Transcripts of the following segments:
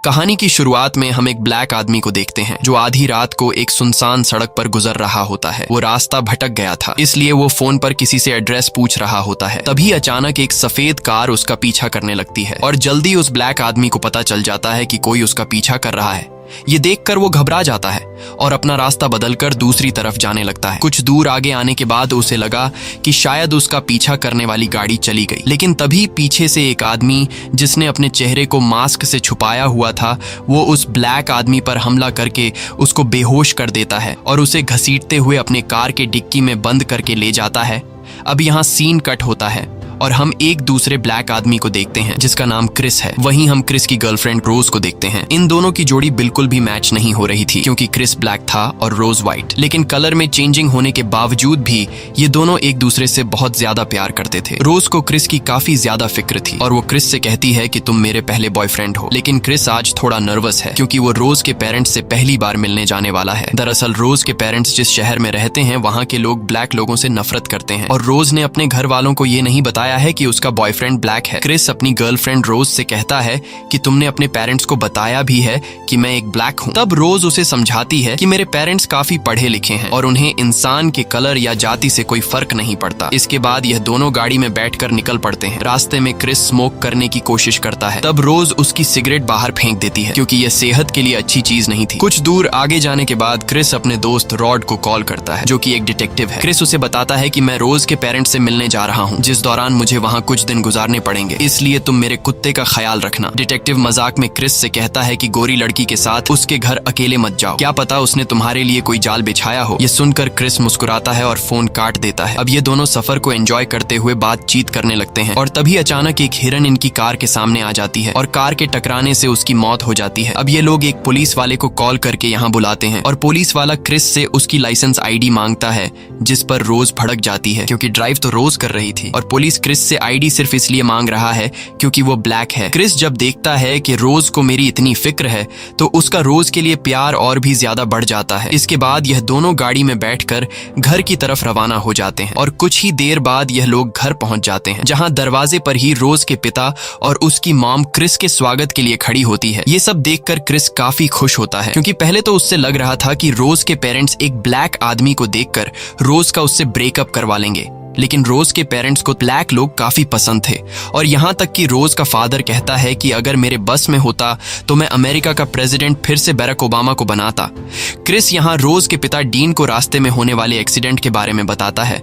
कहानी की शुरुआत में हम एक ब्लैक आदमी को देखते हैं जो आधी रात को एक सुनसान सड़क पर गुजर रहा होता है। वो रास्ता भटक गया था, इसलिए वो फोन पर किसी से एड्रेस पूछ रहा होता है। तभी अचानक एक सफेद कार उसका पीछा करने लगती है और जल्दी उस ब्लैक आदमी को पता चल जाता है कि कोई उसका पीछा कर रहा है। ये देखकर वो घबरा जाता है और अपना रास्ता बदलकर दूसरी तरफ जाने लगता है। कुछ दूर आगे आने के बाद उसे लगा कि शायद उसका पीछा करने वाली गाड़ी चली गई, लेकिन तभी पीछे से एक आदमी जिसने अपने चेहरे को मास्क से छुपाया हुआ था, वो उस ब्लैक आदमी पर हमला करके उसको बेहोश कर देता है और उसे घसीटते हुए अपने कार के डिक्की में बंद करके ले जाता है। अब यहाँ सीन कट होता है और हम एक दूसरे ब्लैक आदमी को देखते हैं जिसका नाम क्रिस है। वहीं हम क्रिस की गर्लफ्रेंड रोज को देखते हैं। इन दोनों की जोड़ी बिल्कुल भी मैच नहीं हो रही थी क्योंकि क्रिस ब्लैक था और रोज व्हाइट, लेकिन कलर में चेंजिंग होने के बावजूद भी ये दोनों एक दूसरे से बहुत ज्यादा प्यार करते थे। रोज को क्रिस की काफी ज्यादा फिक्र थी और वो क्रिस से कहती है कि तुम मेरे पहले बॉयफ्रेंड हो, लेकिन क्रिस आज थोड़ा नर्वस है क्योंकि वो रोज के पेरेंट्स से पहली बार मिलने जाने वाला है। दरअसल रोज के पेरेंट्स जिस शहर में रहते हैं वहाँ के लोग ब्लैक लोगों से नफरत करते हैं और रोज ने अपने घर वालों को ये नहीं बताया है कि उसका बॉयफ्रेंड ब्लैक है। क्रिस अपनी गर्लफ्रेंड रोज से कहता है कि तुमने अपने पेरेंट्स को बताया भी है कि मैं एक ब्लैक हूँ। तब रोज उसे समझाती है कि मेरे पेरेंट्स काफी पढ़े लिखे हैं और उन्हें इंसान के कलर या जाति से कोई फर्क नहीं पड़ता। इसके बाद यह दोनों गाड़ी में बैठकर निकल पड़ते हैं। रास्ते में क्रिस स्मोक करने की कोशिश करता है, तब रोज उसकी सिगरेट बाहर फेंक देती है क्योंकि यह सेहत के लिए अच्छी चीज नहीं थी। कुछ दूर आगे जाने के बाद क्रिस अपने दोस्त रॉड को कॉल करता है जो कि एक डिटेक्टिव है। क्रिस उसे बताता है कि मैं रोज के पेरेंट्स से मिलने जा रहा हूँ, जिस दौरान मुझे वहाँ कुछ दिन गुजारने पड़ेंगे, इसलिए तुम मेरे कुत्ते का ख्याल रखना। डिटेक्टिव मजाक में क्रिस से कहता है कि गोरी लड़की के साथ उसके घर अकेले मत जाओ, क्या पता उसने तुम्हारे लिए कोई जाल बिछाया हो। ये सुनकर क्रिस मुस्कुराता है और फोन काट देता है। अब ये दोनों सफर को एंजॉय करते हुए बातचीत करने लगते हैं और तभी अचानक एक हिरन इनकी कार के सामने आ जाती है और कार के टकराने से उसकी मौत हो जाती है। अब ये लोग एक पुलिस वाले को कॉल करके यहाँ बुलाते हैं और पुलिस वाला क्रिस से उसकी लाइसेंस आईडी मांगता है, जिस पर रोज भड़क जाती है क्योंकि ड्राइव तो रोज कर रही थी और पुलिस क्रिस से आईडी सिर्फ इसलिए मांग रहा है क्योंकि वो ब्लैक है। क्रिस जब देखता है कि रोज को मेरी इतनी फिक्र है तो उसका रोज के लिए प्यार और भी ज्यादा बढ़ जाता है। इसके बाद यह दोनों गाड़ी में बैठकर घर की तरफ रवाना हो जाते हैं और कुछ ही देर बाद यह लोग घर पहुंच जाते हैं जहां दरवाजे पर ही रोज के पिता और उसकी मॉम क्रिस के स्वागत के लिए खड़ी होती है। ये सब देखकर क्रिस काफी खुश होता है क्योंकि पहले तो उससे लग रहा था कि रोज के पेरेंट्स एक ब्लैक आदमी को देखकर रोज का उससे ब्रेकअप करवा लेंगे, लेकिन रोज के पेरेंट्स को ब्लैक लोग काफी पसंद थे और यहाँ तक कि रोज का फादर कहता है कि अगर मेरे बस में होता तो मैं अमेरिका का प्रेसिडेंट फिर से बराक ओबामा को बनाता। क्रिस यहाँ रोज के पिता डीन को रास्ते में होने वाले एक्सीडेंट के बारे में बताता है।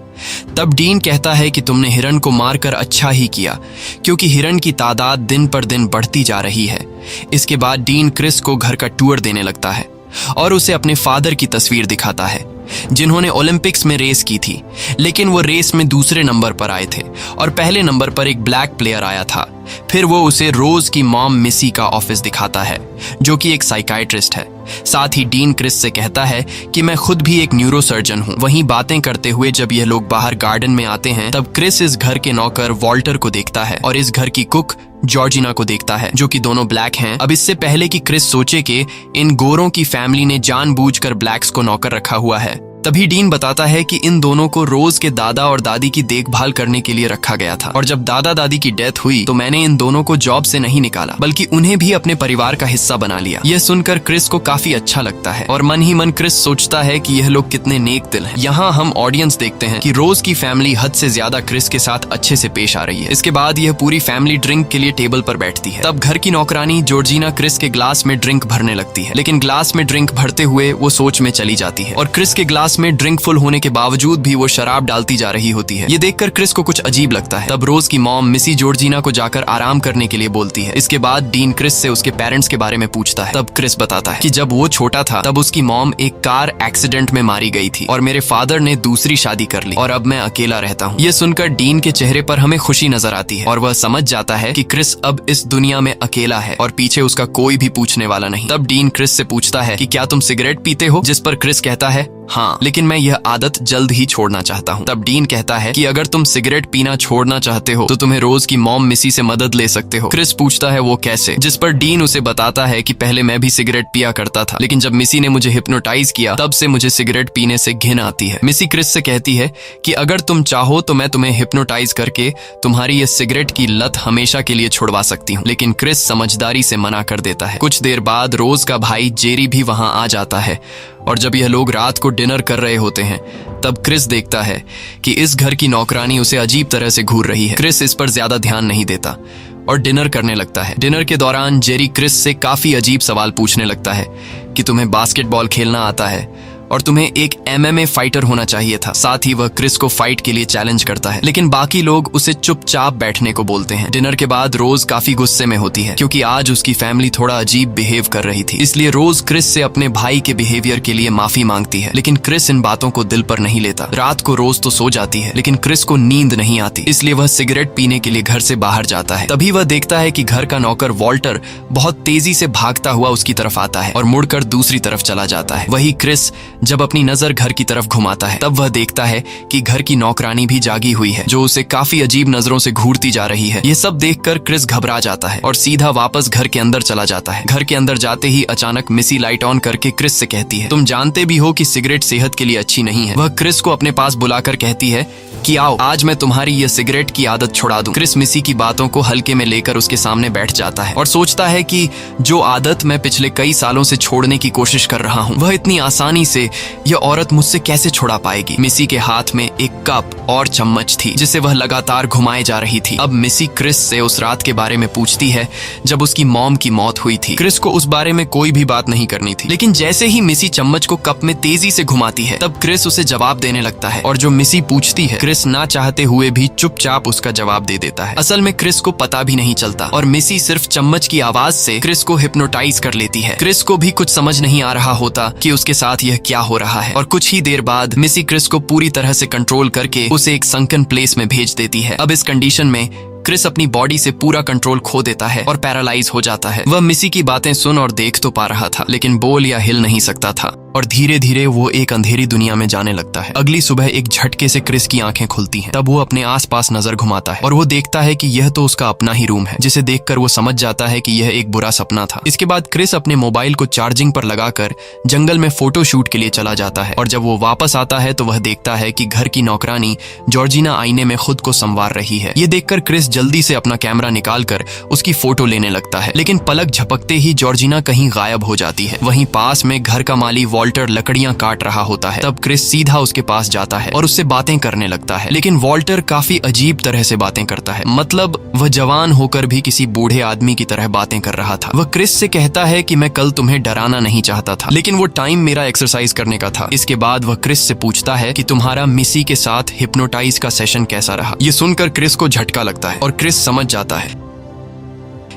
तब डीन कहता है कि तुमने हिरन को मारकर अच्छा ही किया क्योंकि हिरन की तादाद दिन पर दिन बढ़ती जा रही है। इसके बाद डीन क्रिस को घर का टूर देने लगता है और उसे अपने फादर की तस्वीर दिखाता है जिन्होंने ओलंपिक्स में रेस की थी, लेकिन वो रेस में दूसरे नंबर पर आए थे और पहले नंबर पर एक ब्लैक प्लेयर आया था। फिर वो उसे रोज की मॉम मिसी का ऑफिस दिखाता है जो कि एक साइकाइट्रिस्ट है। साथ ही डीन क्रिस से कहता है कि मैं खुद भी एक न्यूरोसर्जन हूँ। वहीं बातें करते हुए जब यह लोग बाहर गार्डन में आते हैं तब क्रिस इस घर के नौकर वॉल्टर को देखता है और इस घर की कुक जॉर्जिना को देखता है जो कि दोनों ब्लैक हैं। अब इससे पहले कि क्रिस सोचे कि इन गोरों की फैमिली ने जानबूझकर ब्लैक्स को नौकर रखा हुआ है, तभी डीन बताता है कि इन दोनों को रोज के दादा और दादी की देखभाल करने के लिए रखा गया था और जब दादा दादी की डेथ हुई तो मैंने इन दोनों को जॉब से नहीं निकाला बल्कि उन्हें भी अपने परिवार का हिस्सा बना लिया। यह सुनकर क्रिस को काफी अच्छा लगता है और मन ही मन क्रिस सोचता है कि यह लोग कितने नेक दिल हैं। यहाँ हम ऑडियंस देखते हैं कि रोज की फैमिली हद से ज्यादा क्रिस के साथ अच्छे से पेश आ रही है। इसके बाद यह पूरी फैमिली ड्रिंक के लिए टेबल पर बैठती है। तब घर की नौकरानी जॉर्जिना क्रिस के ग्लास में ड्रिंक भरने लगती है, लेकिन ग्लास में ड्रिंक भरते हुए वो सोच में चली जाती है और क्रिस के ग्लास में ड्रिंक फुल होने के बावजूद भी वो शराब डालती जा रही होती है। ये देखकर क्रिस को कुछ अजीब लगता है। तब रोज की मॉम मिसी जॉर्जिना को जाकर आराम करने के लिए बोलती है। इसके बाद डीन क्रिस से उसके पेरेंट्स के बारे में पूछता है। तब क्रिस बताता है कि जब वो छोटा था तब उसकी मॉम एक कार एक्सीडेंट में मारी गई थी और मेरे फादर ने दूसरी शादी कर ली और अब मैं अकेला रहता हूँ। ये सुनकर डीन के चेहरे पर हमें खुशी नजर आती है और वह समझ जाता है कि क्रिस अब इस दुनिया में अकेला है और पीछे उसका कोई भी पूछने वाला नहीं। तब डीन क्रिस से पूछता है कि क्या तुम सिगरेट पीते हो, जिस पर क्रिस कहता है हाँ, लेकिन मैं यह आदत जल्द ही छोड़ना चाहता हूँ। तब डीन कहता है कि अगर तुम सिगरेट पीना छोड़ना चाहते हो तो तुम्हें रोज की मॉम मिसी से मदद ले सकते हो। क्रिस पूछता है वो कैसे, जिस पर डीन उसे बताता है कि पहले मैं भी सिगरेट पिया करता था, लेकिन जब मिसी ने मुझे हिप्नोटाइज किया तब से मुझे सिगरेट पीने से घिन आती है। मिसी क्रिस से कहती है कि अगर तुम चाहो तो मैं तुम्हें हिप्नोटाइज करके तुम्हारी ये सिगरेट की लत हमेशा के लिए छुड़वा सकती हूँ, लेकिन क्रिस समझदारी से मना कर देता है। कुछ देर बाद रोज का भाई जेरी भी वहां आ जाता है और जब यह लोग रात को डिनर कर रहे होते हैं तब क्रिस देखता है कि इस घर की नौकरानी उसे अजीब तरह से घूर रही है। क्रिस इस पर ज्यादा ध्यान नहीं देता और डिनर करने लगता है। डिनर के दौरान जेरी क्रिस से काफी अजीब सवाल पूछने लगता है कि तुम्हें बास्केटबॉल खेलना आता है और तुम्हें एक MMA फाइटर होना चाहिए था। साथ ही वह क्रिस को फाइट के लिए चैलेंज करता है, लेकिन बाकी लोग उसे चुपचाप बैठने को बोलते हैं। डिनर के बाद रोज काफी गुस्से में होती है क्योंकि आज उसकी फैमिली थोड़ा अजीब बिहेव कर रही थी, इसलिए रोज क्रिस से अपने भाई के बिहेवियर के लिए माफी मांगती है, लेकिन क्रिस इन बातों को दिल पर नहीं लेता। रात को रोज तो सो जाती है, लेकिन क्रिस को नींद नहीं आती, इसलिए वह सिगरेट पीने के लिए घर से बाहर जाता है। तभी वह देखता है कि घर का नौकर वॉल्टर बहुत तेजी से भागता हुआ उसकी तरफ आता है और मुड़कर दूसरी तरफ चला जाता है। वही क्रिस जब अपनी नजर घर की तरफ घुमाता है तब वह देखता है कि घर की नौकरानी भी जागी हुई है, जो उसे काफी अजीब नजरों से घूरती जा रही है। ये सब देखकर क्रिस घबरा जाता है और सीधा वापस घर के अंदर चला जाता है। घर के अंदर जाते ही अचानक मिसी लाइट ऑन करके क्रिस से कहती है, तुम जानते भी हो कि सिगरेट सेहत के लिए अच्छी नहीं है। वह क्रिस को अपने पास बुलाकर कहती है कि आओ आज मैं तुम्हारी ये सिगरेट की आदत छुड़ा दूं। क्रिस मिसी की बातों को हल्के में लेकर उसके सामने बैठ जाता है और सोचता है कि जो आदत मैं पिछले कई सालों से छोड़ने की कोशिश कर रहा हूँ वह इतनी आसानी से यह औरत मुझसे कैसे छुड़ा पाएगी। मिसी के हाथ में एक कप और चम्मच थी जिसे वह लगातार घुमाए जा रही थी। अब मिसी क्रिस से उस रात के बारे में पूछती है जब उसकी मॉम की मौत हुई थी। क्रिस को उस बारे में कोई भी बात नहीं करनी थी, लेकिन जैसे ही मिसी चम्मच को कप में तेजी से घुमाती है तब क्रिस उसे जवाब देने लगता है और जो मिसी पूछती है क्रिस ना चाहते हुए भी चुपचाप उसका जवाब दे देता है। असल में क्रिस को पता भी नहीं चलता और मिसी सिर्फ चम्मच की आवाज से क्रिस को हिप्नोटाइज कर लेती है। क्रिस को भी कुछ समझ नहीं आ रहा होता कि उसके साथ यह क्या हो रहा है और कुछ ही देर बाद मिसी क्रिस को पूरी तरह से कंट्रोल करके उसे एक संकन प्लेस में भेज देती है। अब इस कंडीशन में क्रिस अपनी बॉडी से पूरा कंट्रोल खो देता है और पैरालाइज हो जाता है। वह मिसी की बातें सुन और देख तो पा रहा था, लेकिन बोल या हिल नहीं सकता था और धीरे धीरे वो एक अंधेरी दुनिया में जाने लगता है। अगली सुबह एक झटके से क्रिस की आंखें खुलती हैं। तब वो अपने आसपास नजर घुमाता है और वो देखता है कि यह तो उसका अपना ही रूम है, जिसे देखकर वो समझ जाता है कि यह एक बुरा सपना था। इसके बाद क्रिस अपने मोबाइल को चार्जिंग पर लगाकर जंगल में फोटो शूट के लिए चला जाता है और जब वो वापस आता है तो वह देखता है कि घर की नौकरानी जॉर्जिना आईने में खुद को संवार रही है। ये देखकर क्रिस जल्दी से अपना कैमरा निकालकर उसकी फोटो लेने लगता है, लेकिन पलक झपकते ही जॉर्जिना कहीं गायब हो जाती है। वहीं पास में घर का माली वॉल्टर लकड़ियां काट रहा होता है। तब क्रिस सीधा उसके पास जाता है और उससे बातें करने लगता है, लेकिन वॉल्टर काफी अजीब तरह से बातें करता है। मतलब वह जवान होकर भी किसी बूढ़े आदमी की तरह बातें कर रहा था। वह क्रिस से कहता है कि मैं कल तुम्हें डराना नहीं चाहता था, लेकिन वो टाइम मेरा एक्सरसाइज करने का था। इसके बाद वह क्रिस से पूछता है कि तुम्हारा मिसी के साथ हिप्नोटाइज का सेशन कैसा रहा। ये सुनकर क्रिस को झटका लगता है और क्रिस समझ जाता है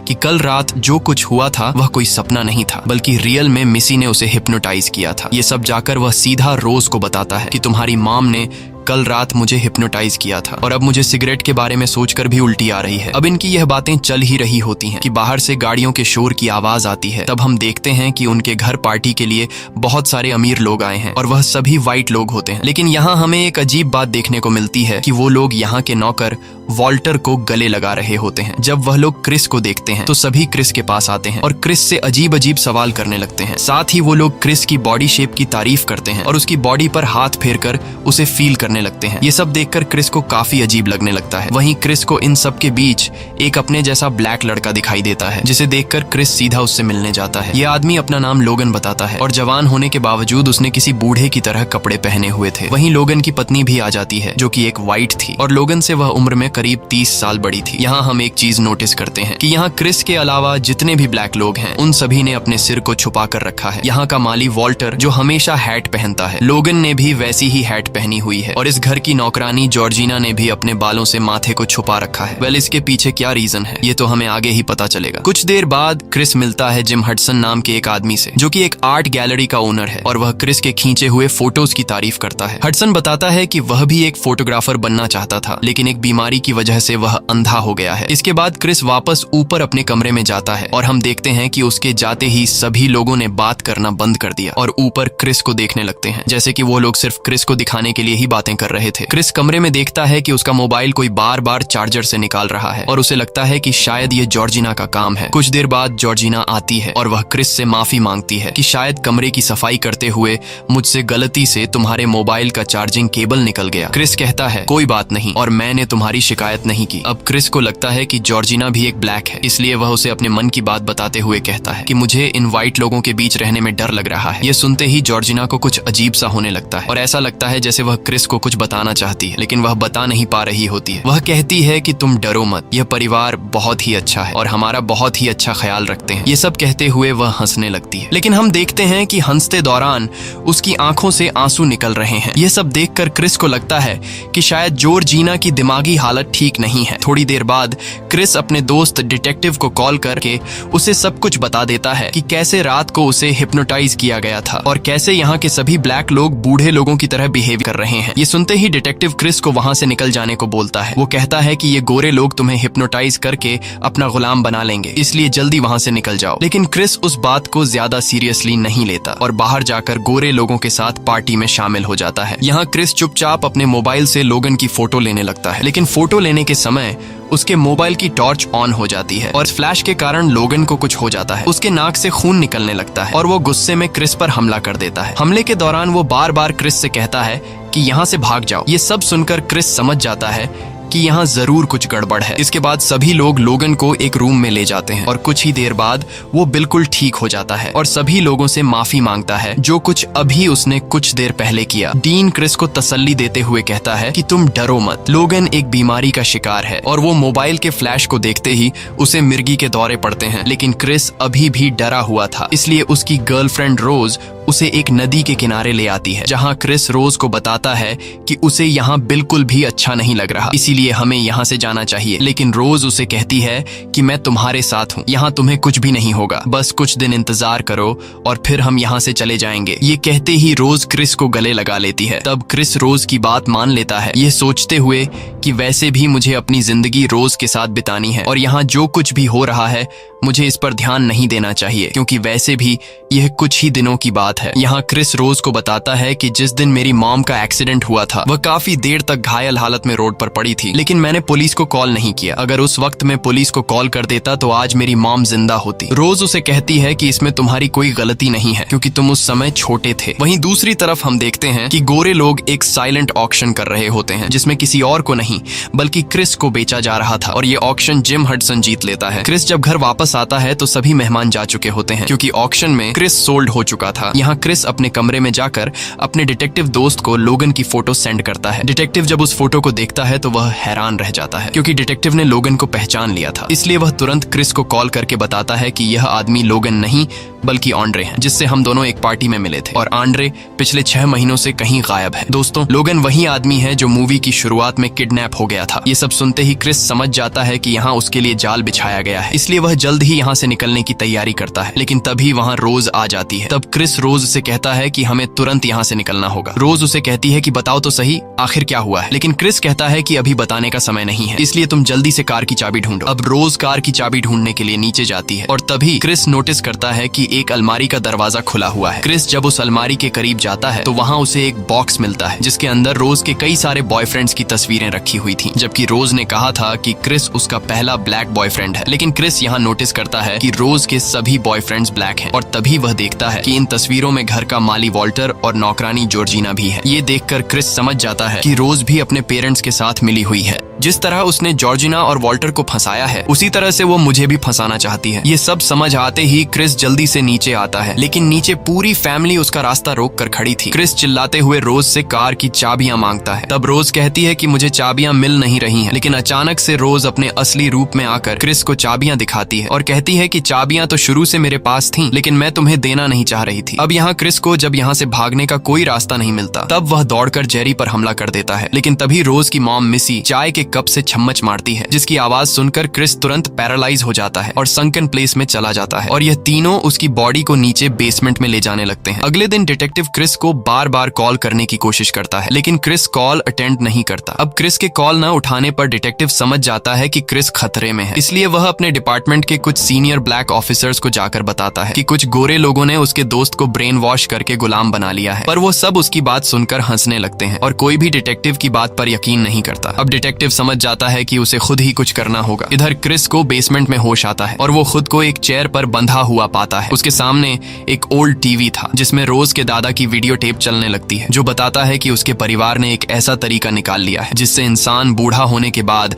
कि कल रात जो कुछ हुआ था वह कोई सपना नहीं था, बल्कि रियल में मिसी ने उसे हिप्नोटाइज किया था। ये सब जाकर वह सीधा रोज को बताता है कि तुम्हारी मॉम ने कल रात मुझे हिप्नोटाइज किया था और अब मुझे सिगरेट के बारे में सोचकर भी उल्टी आ रही है। अब इनकी यह बातें चल ही रही होती हैं कि बाहर से गाड़ियों के शोर की आवाज आती है। तब हम देखते हैं कि उनके घर पार्टी के लिए बहुत सारे अमीर लोग आए हैं और वह सभी वाइट लोग होते हैं। लेकिन यहाँ हमें एक अजीब बात देखने को मिलती है कि वो लोग यहाँ के नौकर वॉल्टर को गले लगा रहे होते हैं। जब वह लोग क्रिस को देखते हैं तो सभी क्रिस के पास आते हैं और क्रिस से अजीब अजीब सवाल करने लगते हैं। साथ ही वो लोग क्रिस की बॉडी शेप की तारीफ करते हैं और उसकी बॉडी पर हाथ फेरकर उसे फील करने लगते हैं। ये सब देखकर क्रिस को काफी अजीब लगने लगता है। वहीं क्रिस को इन सब के बीच एक अपने जैसा ब्लैक लड़का दिखाई देता है, जिसे देखकर क्रिस सीधा उससे मिलने जाता है। ये आदमी अपना नाम लोगन बताता है और जवान होने के बावजूद उसने किसी बूढ़े की तरह कपड़े पहने हुए थे। वहीं लोगन की पत्नी भी आ जाती है जो कि एक वाइट थी और लोगन से वह उम्र में करीब 30 साल बड़ी थी। यहाँ हम एक चीज नोटिस करते हैं कि यहाँ क्रिस के अलावा जितने भी ब्लैक लोग हैं उन सभी ने अपने सिर को छुपा कर रखा है। यहाँ का माली वॉल्टर जो हमेशा हैट पहनता है, लोगन ने भी वैसी ही हैट पहनी हुई है और इस घर की नौकरानी जॉर्जिना ने भी अपने बालों से माथे को छुपा रखा है। वेल, इसके पीछे क्या रीजन है ये तो हमें आगे ही पता चलेगा। कुछ देर बाद क्रिस मिलता है जिम हडसन नाम के एक आदमी से, जो कि एक आर्ट गैलरी का ओनर है, और वह क्रिस के खींचे हुए फोटोज की तारीफ करता है। हडसन बताता है कि वह भी एक फोटोग्राफर बनना चाहता था, लेकिन एक बीमारी की वजह से वह अंधा हो गया है। इसके बाद क्रिस वापस ऊपर अपने कमरे में जाता है और हम देखते हैं कि उसके जाते ही सभी लोगों ने बात करना बंद कर दिया और ऊपर क्रिस को देखने लगते हैं, जैसे कि वो लोग सिर्फ क्रिस को दिखाने के लिए ही बातें कर रहे थे। क्रिस कमरे में देखता है कि उसका मोबाइल कोई बार बार चार्जर से निकाल रहा है और उसे लगता है कि शायद ये जॉर्जिना का काम है। कुछ देर बाद जॉर्जिना आती है और वह क्रिस से माफी मांगती है कि शायद कमरे की सफाई करते हुए मुझसे गलती से तुम्हारे मोबाइल का चार्जिंग केबल निकल गया। क्रिस कहता है कोई बात नहीं और मैंने तुम्हारी शिकायत नहीं की। अब क्रिस को लगता है कि जॉर्जिना भी एक ब्लैक है, इसलिए वह उसे अपने मन की बात बताते हुए कहता है कि मुझे इन व्हाइट लोगों के बीच रहने में डर लग रहा है। ये सुनते ही जॉर्जिना को कुछ अजीब सा होने लगता है और ऐसा लगता है जैसे वह क्रिस को कुछ बताना चाहती है, लेकिन वह बता नहीं पा रही होती है। वह कहती है कि तुम डरो मत, यह परिवार बहुत ही अच्छा है और हमारा बहुत ही अच्छा ख्याल रखते हैं। ये सब कहते हुए वह हंसने लगती है, लेकिन हम देखते हैं कि हंसते दौरान उसकी आंखों से आंसू निकल रहे हैं। यह सब देखकर क्रिस को लगता है कि शायद जॉर्जिना की दिमागी हालत ठीक नहीं है। थोड़ी देर बाद क्रिस अपने दोस्त डिटेक्टिव को कॉल करके उसे सब कुछ बता देता है कि कैसे रात को उसे हिप्नोटाइज किया गया था और कैसे यहाँ के सभी ब्लैक लोग बूढ़े लोगों की तरह बिहेव कर रहे हैं। ये सुनते ही डिटेक्टिव क्रिस को वहां से निकल जाने को बोलता है। वो कहता है कि ये गोरे लोग तुम्हें हिप्नोटाइज करके अपना गुलाम बना लेंगे, इसलिए जल्दी वहां से निकल जाओ। लेकिन क्रिस उस बात को ज्यादा सीरियसली नहीं लेता और बाहर जाकर गोरे लोगों के साथ पार्टी में शामिल हो जाता है। यहाँ क्रिस चुपचाप अपने मोबाइल से लोगन की फोटो लेने लगता है, लेकिन फोटो लेने के समय उसके मोबाइल की टॉर्च ऑन हो जाती है और फ्लैश के कारण लोगन को कुछ हो जाता है। उसके नाक से खून निकलने लगता है और वो गुस्से में क्रिस पर हमला कर देता है। हमले के दौरान वो बार बार क्रिस से कहता है कि यहाँ से भाग जाओ। ये सब सुनकर क्रिस समझ जाता है कि यहाँ जरूर कुछ गड़बड़ है। इसके बाद सभी लोग लोगन को एक रूम में ले जाते हैं और कुछ ही देर बाद वो बिल्कुल ठीक हो जाता है और सभी लोगों से माफी मांगता है जो कुछ अभी उसने कुछ देर पहले किया। डीन क्रिस को तसल्ली देते हुए कहता है कि तुम डरो मत, लोगन एक बीमारी का शिकार है। और वो मोबाइल के फ्लैश को देखते ही उसे मिर्गी के दौरे पड़ते हैं, लेकिन क्रिस अभी भी डरा हुआ था, इसलिए उसकी गर्लफ्रेंड रोज उसे एक नदी के किनारे ले आती है, जहाँ क्रिस रोज को बताता है कि उसे यहाँ बिल्कुल भी अच्छा नहीं लग रहा, इसीलिए हमें यहाँ से जाना चाहिए। लेकिन रोज उसे कहती है कि मैं तुम्हारे साथ हूँ, यहाँ तुम्हें कुछ भी नहीं होगा, बस कुछ दिन इंतजार करो और फिर हम यहाँ से चले जाएंगे। ये कहते ही रोज क्रिस को गले लगा लेती है। तब क्रिस रोज की बात मान लेता है, ये सोचते हुए कि वैसे भी मुझे अपनी जिंदगी रोज के साथ बितानी है और यहाँ जो कुछ भी हो रहा है मुझे इस पर ध्यान नहीं देना चाहिए, क्योंकि वैसे भी यह कुछ ही दिनों की बात है। यहाँ क्रिस रोज को बताता है कि जिस दिन मेरी मॉम का एक्सीडेंट हुआ था वह काफी देर तक घायल हालत में रोड पर पड़ी थी, लेकिन मैंने पुलिस को कॉल नहीं किया। अगर उस वक्त मैं पुलिस को कॉल कर देता तो आज मेरी मॉम जिंदा होती। रोज उसे कहती है कि इसमें तुम्हारी कोई गलती नहीं है, क्योंकि तुम उस समय छोटे थे। वहीं दूसरी तरफ हम देखते हैं कि गोरे लोग एक साइलेंट ऑक्शन कर रहे होते हैं, जिसमें किसी और को नहीं बल्कि क्रिस को बेचा जा रहा था और ये ऑक्शन जिम हडसन जीत लेता है। क्रिस जब घर वापस आता है तो सभी मेहमान जा चुके होते हैं, क्योंकि ऑक्शन में क्रिस सोल्ड हो चुका था। यहाँ क्रिस अपने कमरे में जाकर अपने डिटेक्टिव दोस्त को लोगन की फोटो सेंड करता है। डिटेक्टिव जब उस फोटो को देखता है तो वह हैरान रह जाता है, क्योंकि डिटेक्टिव ने लोगन को पहचान लिया था। इसलिए वह तुरंत क्रिस को कॉल करके बताता है कि यह आदमी लोगन नहीं बल्कि आंड्रे है, जिससे हम दोनों एक पार्टी में मिले थे और आंड्रे पिछले 6 महीनों से कहीं गायब है। दोस्तों, लोगन वही आदमी है जो मूवी की शुरुआत में किडनैप हो गया था। ये सब सुनते ही क्रिस समझ जाता है कि यहाँ उसके लिए जाल बिछाया गया है, इसलिए वह जल्द ही यहाँ से निकलने की तैयारी करता है। लेकिन तभी वहाँ रोज आ जाती है। तब क्रिस रोज से कहता है कि हमें तुरंत यहाँ से निकलना होगा। रोज उसे कहती है कि बताओ तो सही आखिर क्या हुआ है, लेकिन क्रिस कहता है कि अभी बताने का समय नहीं है, इसलिए तुम जल्दी से कार की चाबी ढूंढो। अब रोज कार की चाबी ढूंढने के लिए नीचे जाती है और तभी क्रिस नोटिस करता है कि एक अलमारी का दरवाजा खुला हुआ है। क्रिस जब उस अलमारी के करीब जाता है तो वहाँ उसे एक बॉक्स मिलता है, जिसके अंदर रोज के कई सारे बॉयफ्रेंड्स की तस्वीरें रखी हुई थी, जबकि रोज ने कहा था कि क्रिस उसका पहला ब्लैक बॉयफ्रेंड है। लेकिन क्रिस यहाँ नोटिस करता है कि रोज के सभी बॉयफ्रेंड्स ब्लैक हैं और तभी वह देखता है कि इन तस्वीरों में घर का माली वॉल्टर और नौकरानी जॉर्जिना भी है। ये देखकर क्रिस समझ जाता है कि रोज भी अपने पेरेंट्स के साथ मिली हुई है। जिस तरह उसने जॉर्जिना और वॉल्टर को फंसाया है उसी तरह से वो मुझे भी फंसाना चाहती है। ये सब समझ आते ही क्रिस जल्दी से नीचे आता है, लेकिन नीचे पूरी फैमिली उसका रास्ता रोक कर खड़ी थी। क्रिस चिल्लाते हुए रोज से कार की चाबियां मांगता है। तब रोज कहती है कि मुझे चाबियां मिल नहीं रही हैं, लेकिन अचानक से रोज अपने असली रूप में आकर क्रिस को चाबियां दिखाती है और कहती है कि चाबियां तो शुरू से मेरे पास थीं, लेकिन मैं तुम्हें देना नहीं चाह रही थी। अब यहाँ क्रिस को जब यहाँ से भागने का कोई रास्ता नहीं मिलता, तब वह दौड़कर जेरी पर हमला कर देता है। लेकिन तभी रोज की मॉम मिसी चाय के कप से चम्मच मारती है, जिसकी आवाज सुनकर क्रिस तुरंत पैरालाइज हो जाता है और संकन प्लेस में चला जाता है और यह तीनों उसकी बॉडी को नीचे बेसमेंट में ले जाने लगते हैं। अगले दिन डिटेक्टिव क्रिस को बार बार कॉल करने की कोशिश करता है, लेकिन क्रिस कॉल अटेंड नहीं करता। अब क्रिस के कॉल न उठाने पर डिटेक्टिव समझ जाता है कि क्रिस खतरे में है, इसलिए वह अपने डिपार्टमेंट के कुछ सीनियर ब्लैक ऑफिसर्स को जाकर बताता है कि कुछ गोरे लोगों ने उसके दोस्त को ब्रेन वॉश करके गुलाम बना लिया है। पर वो सब उसकी बात सुनकर हंसने लगते हैं और कोई भी डिटेक्टिव की बात पर यकीन नहीं करता। अब डिटेक्टिव समझ जाता है कि उसे खुद ही कुछ करना होगा। इधर क्रिस को बेसमेंट में होश आता है और वो खुद को एक चेयर पर बंधा हुआ पाता है। उसके सामने एक ओल्ड टीवी था जिसमें रोज के दादा की वीडियो टेप चलने लगती है, जो बताता है कि उसके परिवार ने एक ऐसा तरीका निकाल लिया है जिससे इंसान बूढ़ा होने के बाद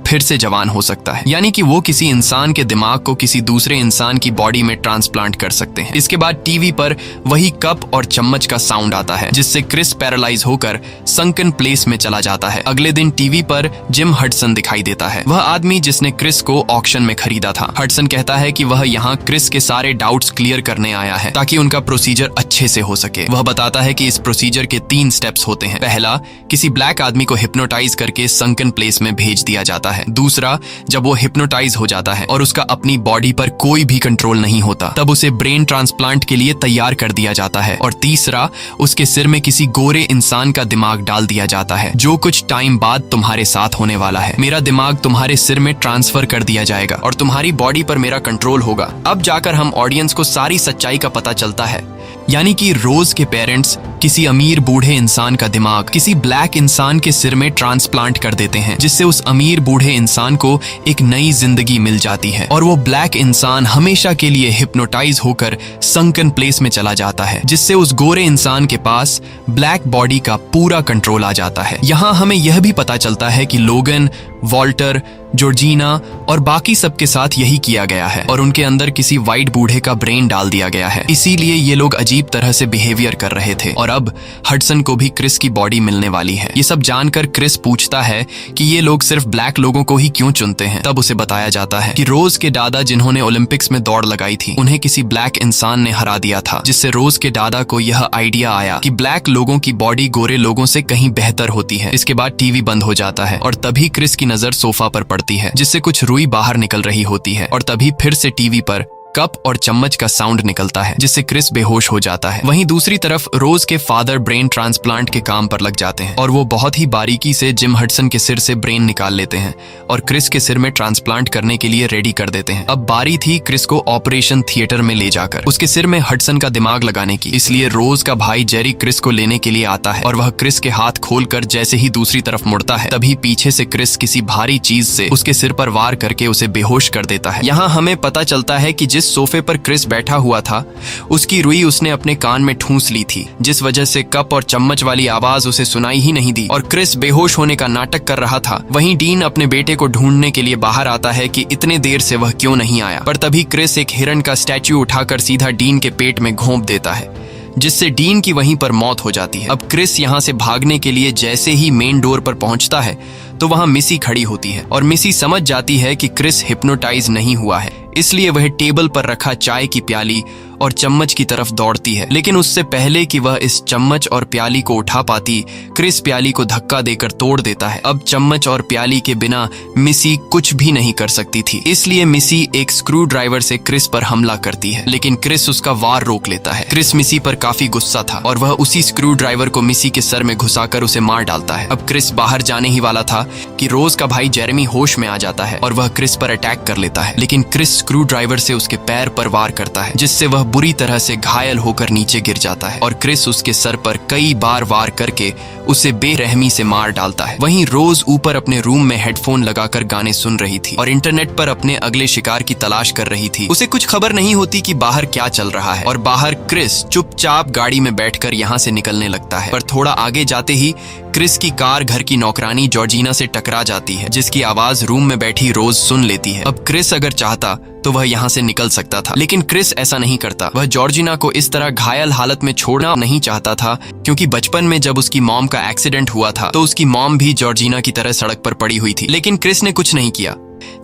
फिर से जवान हो सकता है, यानी कि वो किसी इंसान के दिमाग को किसी दूसरे इंसान की बॉडी में ट्रांसप्लांट कर सकते हैं। इसके बाद टीवी पर वही कप और चम्मच का साउंड आता है, जिससे क्रिस पैरालाइज होकर संकन प्लेस में चला जाता है। अगले दिन टीवी पर जिम हडसन दिखाई देता है, वह आदमी जिसने क्रिस को ऑक्शन में खरीदा था। हडसन कहता है कि वह यहाँ क्रिस के सारे डाउट्स क्लियर करने आया है ताकि उनका प्रोसीजर अच्छे से हो सके। वह बताता है कि इस प्रोसीजर के 3 स्टेप्स होते हैं। पहला, किसी ब्लैक आदमी को हिप्नोटाइज करके संकन प्लेस में भेज दिया जाता है। दूसरा, जब वो हिप्नोटाइज हो जाता है और उसका अपनी बॉडी पर कोई भी कंट्रोल नहीं होता, तब उसे ब्रेन ट्रांसप्लांट के लिए तैयार कर दिया जाता है। और तीसरा, उसके सिर में किसी गोरे इंसान का दिमाग डाल दिया जाता है, जो कुछ टाइम बाद तुम्हारे साथ होने वाला है। मेरा दिमाग तुम्हारे सिर में ट्रांसफर कर दिया जाएगा और तुम्हारी बॉडी पर मेरा कंट्रोल होगा। अब जाकर हम ऑडियंस को सारी सच्चाई का पता चलता है, यानी कि रोज के पेरेंट्स किसी अमीर बूढ़े इंसान का दिमाग किसी ब्लैक इंसान के सिर में ट्रांसप्लांट कर देते हैं, जिससे उस अमीर बूढ़े इंसान को एक नई जिंदगी मिल जाती है और वो ब्लैक इंसान हमेशा के लिए हिप्नोटाइज होकर संकन प्लेस में चला जाता है, जिससे उस गोरे इंसान के पास ब्लैक बॉडी का पूरा कंट्रोल आ जाता है। यहाँ हमें यह भी पता चलता है कि लोगन, वॉल्टर, जॉर्जिना और बाकी सबके साथ यही किया गया है और उनके अंदर किसी वाइट बूढ़े का ब्रेन डाल दिया गया है, इसीलिए ये लोग अजीब तरह से बिहेवियर कर रहे थे। और अब हडसन को भी क्रिस की बॉडी मिलने वाली है। ये सब जानकर क्रिस पूछता है कि ये लोग सिर्फ ब्लैक लोगों को ही क्यों चुनते हैं। तब उसे बताया जाता है कि रोज के दादा जिन्होंने ओलंपिक्स में दौड़ लगाई थी, उन्हें किसी ब्लैक इंसान ने हरा दिया था, जिससे रोज के दादा को यह आइडिया आया कि ब्लैक लोगों की बॉडी गोरे लोगों से कहीं बेहतर होती है। इसके बाद टीवी बंद हो जाता है और तभी क्रिस की नजर सोफा पर पड़ती है, जिससे कुछ रुई बाहर निकल रही होती है और तभी फिर से टीवी पर कप और चम्मच का साउंड निकलता है, जिससे क्रिस बेहोश हो जाता है। वहीं दूसरी तरफ रोज के फादर ब्रेन ट्रांसप्लांट के काम पर लग जाते हैं और वो बहुत ही बारीकी से जिम हडसन के सिर से ब्रेन निकाल लेते हैं और क्रिस के सिर में ट्रांसप्लांट करने के लिए रेडी कर देते हैं। अब बारी थी क्रिस को ऑपरेशन थिएटर में ले जाकर उसके सिर में हडसन का दिमाग लगाने की, इसलिए रोज का भाई जेरी क्रिस को लेने के लिए आता है और वह क्रिस के हाथ खोलकर जैसे ही दूसरी तरफ मुड़ता है, तभी पीछे से क्रिस किसी भारी चीज से उसके सिर पर वार करके उसे बेहोश कर देता है। यहाँ हमें पता चलता है कि जिस सोफे पर क्रिस बैठा हुआ था, उसकी रुई उसने अपने कान में ठूंस ली थी, जिस वजह से कप और चम्मच वाली आवाज उसे सुनाई ही नहीं दी और क्रिस बेहोश होने का नाटक कर रहा था। वहीं डीन अपने बेटे को ढूंढने के लिए बाहर आता है कि इतने देर से वह क्यों नहीं आया, पर तभी क्रिस एक हिरन का स्टैच्यू उठाकर सीधा डीन के पेट में घोंप देता है, जिससे डीन की वहीं पर मौत हो जाती है। अब क्रिस यहाँ से भागने के लिए जैसे ही मेन डोर पर पहुंचता है तो वहां मिसी खड़ी होती है और मिसी समझ जाती है कि क्रिस हिप्नोटाइज नहीं हुआ है, इसलिए वह टेबल पर रखा चाय की प्याली और चम्मच की तरफ दौड़ती है। लेकिन उससे पहले कि वह इस चम्मच और प्याली को उठा पाती, क्रिस प्याली को धक्का देकर तोड़ देता है। अब चम्मच और प्याली के बिना मिसी कुछ भी नहीं कर सकती थी, इसलिए मिसी एक स्क्रू ड्राइवर से क्रिस पर हमला करती है, लेकिन क्रिस उसका वार रोक लेता है। क्रिस मिसी पर काफी गुस्सा था और वह उसी स्क्रू ड्राइवर को मिसी के सर में घुसाकर उसे मार डालता है। अब क्रिस बाहर जाने ही वाला था कि रोज का भाई जेरेमी होश में आ जाता है और वह क्रिस पर अटैक कर लेता है, लेकिन क्रिस स्क्रू ड्राइवर से उसके पैर पर वार करता है, जिससे वह बुरी तरह से घायल होकर नीचे गिर जाता है और क्रिस उसके सर पर कई बार वार करके उसे बेरहमी से मार डालता है। वहीं रोज ऊपर अपने रूम में हेडफोन लगाकर गाने सुन रही थी और इंटरनेट पर अपने अगले शिकार की तलाश कर रही थी। उसे कुछ खबर नहीं होती कि बाहर क्या चल रहा है और बाहर क्रिस चुपचाप गाड़ी में बैठकर यहाँ से निकलने लगता है, पर थोड़ा आगे जाते ही क्रिस की कार घर की नौकरानी जॉर्जिना से टकरा जाती है, जिसकी आवाज रूम में बैठी रोज सुन लेती है। अब क्रिस अगर चाहता तो वह यहाँ से निकल सकता था, लेकिन क्रिस ऐसा नहीं करता। वह जॉर्जिना को इस तरह घायल हालत में छोड़ना नहीं चाहता था, क्योंकि बचपन में जब उसकी मॉम का एक्सीडेंट हुआ था तो उसकी मॉम भी जॉर्जिना की तरह सड़क पर पड़ी हुई थी। लेकिन क्रिस ने कुछ नहीं किया,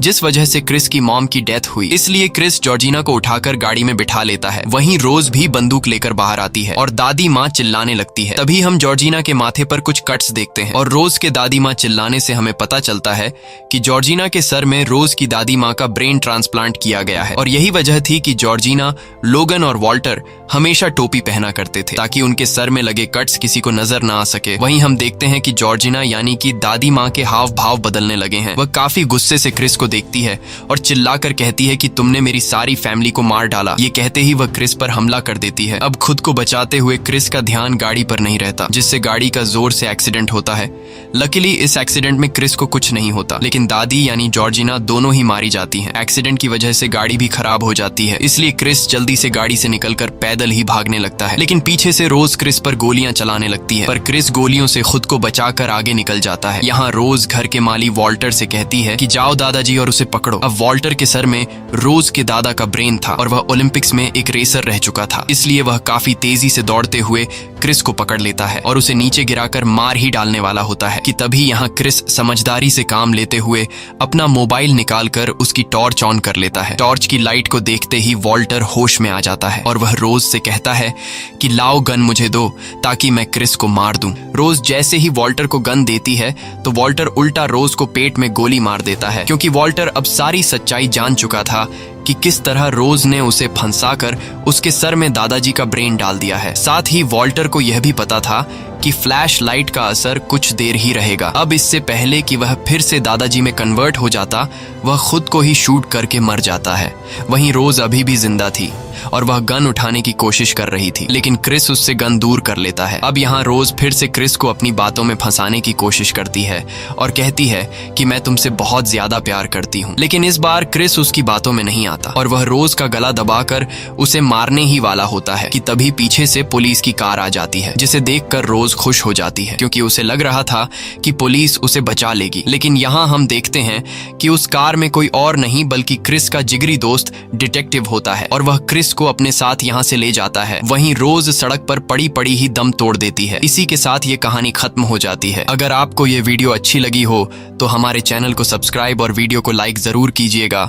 जिस वजह से क्रिस की मॉम की डेथ हुई। इसलिए क्रिस जॉर्जिना को उठाकर गाड़ी में बिठा लेता है। वहीं रोज भी बंदूक लेकर बाहर आती है और दादी माँ चिल्लाने लगती है। तभी हम जॉर्जिना के माथे पर कुछ कट्स देखते हैं और रोज के दादी माँ चिल्लाने से हमें पता चलता है कि जॉर्जिना के सर में रोज की दादी माँ का ब्रेन ट्रांसप्लांट किया गया है। और यही वजह थी कि जॉर्जिना, लोगन और वॉल्टर हमेशा टोपी पहना करते थे, ताकि उनके सर में लगे कट्स किसी को नजर ना आ सके। वहीं हम देखते हैं कि जॉर्जिना यानी कि दादी माँ के हाव भाव बदलने लगे हैं। वह काफी गुस्से से क्रिस को देखती है और चिल्लाकर कहती है कि तुमने मेरी सारी फैमिली को मार डाला। ये कहते ही वह क्रिस पर हमला कर देती है। अब खुद को बचाते हुए क्रिस का ध्यान गाड़ी पर नहीं रहता, जिससे गाड़ी का जोर से एक्सीडेंट होता है। लकीली इस एक्सीडेंट में क्रिस को कुछ नहीं होता, लेकिन दादी यानी जॉर्जिना दोनों ही मारी जाती हैं। एक्सीडेंट की वजह से गाड़ी भी खराब हो जाती है, इसलिए क्रिस जल्दी से गाड़ी से निकलकर पैदल ही भागने लगता है। लेकिन पीछे से रोज क्रिस पर गोलियां चलाने लगती है, पर क्रिस गोलियों से खुद को बचाकर आगे निकल जाता है। यहाँ रोज घर के माली वॉल्टर से कहती है कि जाओ दादाजी और उसे पकड़ो। अब वॉल्टर के सर में रोज के दादा का ब्रेन था और वह ओलंपिक्स में एक रेसर रह चुका था, इसलिए वह काफी तेजी से दौड़ते हुए क्रिस को पकड़ लेता है और उसे नीचे गिराकर मार ही डालने वाला होता है कि तभी यहाँ क्रिस समझदारी से काम लेते हुए अपना मोबाइल निकालकर उसकी टॉर्च ऑन कर लेता है। टॉर्च की लाइट को देखते ही वॉल्टर होश में आ जाता है और वह रोज से कहता है कि लाओ गन मुझे दो ताकि मैं क्रिस को मार दूं। रोज जैसे ही वॉल्टर को गन देती है तो वॉल्टर उल्टा रोज को पेट में गोली मार देता है, क्योंकि वॉल्टर अब सारी सच्चाई जान चुका था कि किस तरह रोज ने उसे फंसाकर उसके सर में दादाजी का ब्रेन डाल दिया है। साथ ही वॉल्टर को यह भी पता था कि फ्लैश लाइट का असर कुछ देर ही रहेगा। अब इससे पहले कि वह फिर से दादाजी में कन्वर्ट हो जाता, वह खुद को ही शूट करके मर जाता है। वहीं रोज अभी भी जिंदा थी और वह गन उठाने की कोशिश कर रही थी, लेकिन क्रिस उससे गन दूर कर लेता है। अब यहाँ रोज फिर से क्रिस को अपनी बातों में फंसाने की कोशिश करती है और कहती है कि मैं तुमसे बहुत ज्यादा प्यार करती हूँ। लेकिन इस बार क्रिस उसकी बातों में नहीं आता और वह रोज का गला दबाकर उसे मारने ही वाला होता है कि तभी पीछे से पुलिस की कार आ जाती है, जिसे देखकर रोज खुश हो जाती है, क्योंकि उसे लग रहा था कि पुलिस उसे बचा लेगी। लेकिन यहाँ हम देखते हैं कि उस कार में कोई और नहीं बल्कि क्रिस का जिगरी दोस्त डिटेक्टिव होता है और वह क्रिस को अपने साथ यहाँ से ले जाता है। वहीं रोज सड़क पर पड़ी पड़ी ही दम तोड़ देती है। इसी के साथ ये कहानी खत्म हो जाती है। अगर आपको ये वीडियो अच्छी लगी हो तो हमारे चैनल को सब्सक्राइब और वीडियो को लाइक जरूर कीजिएगा।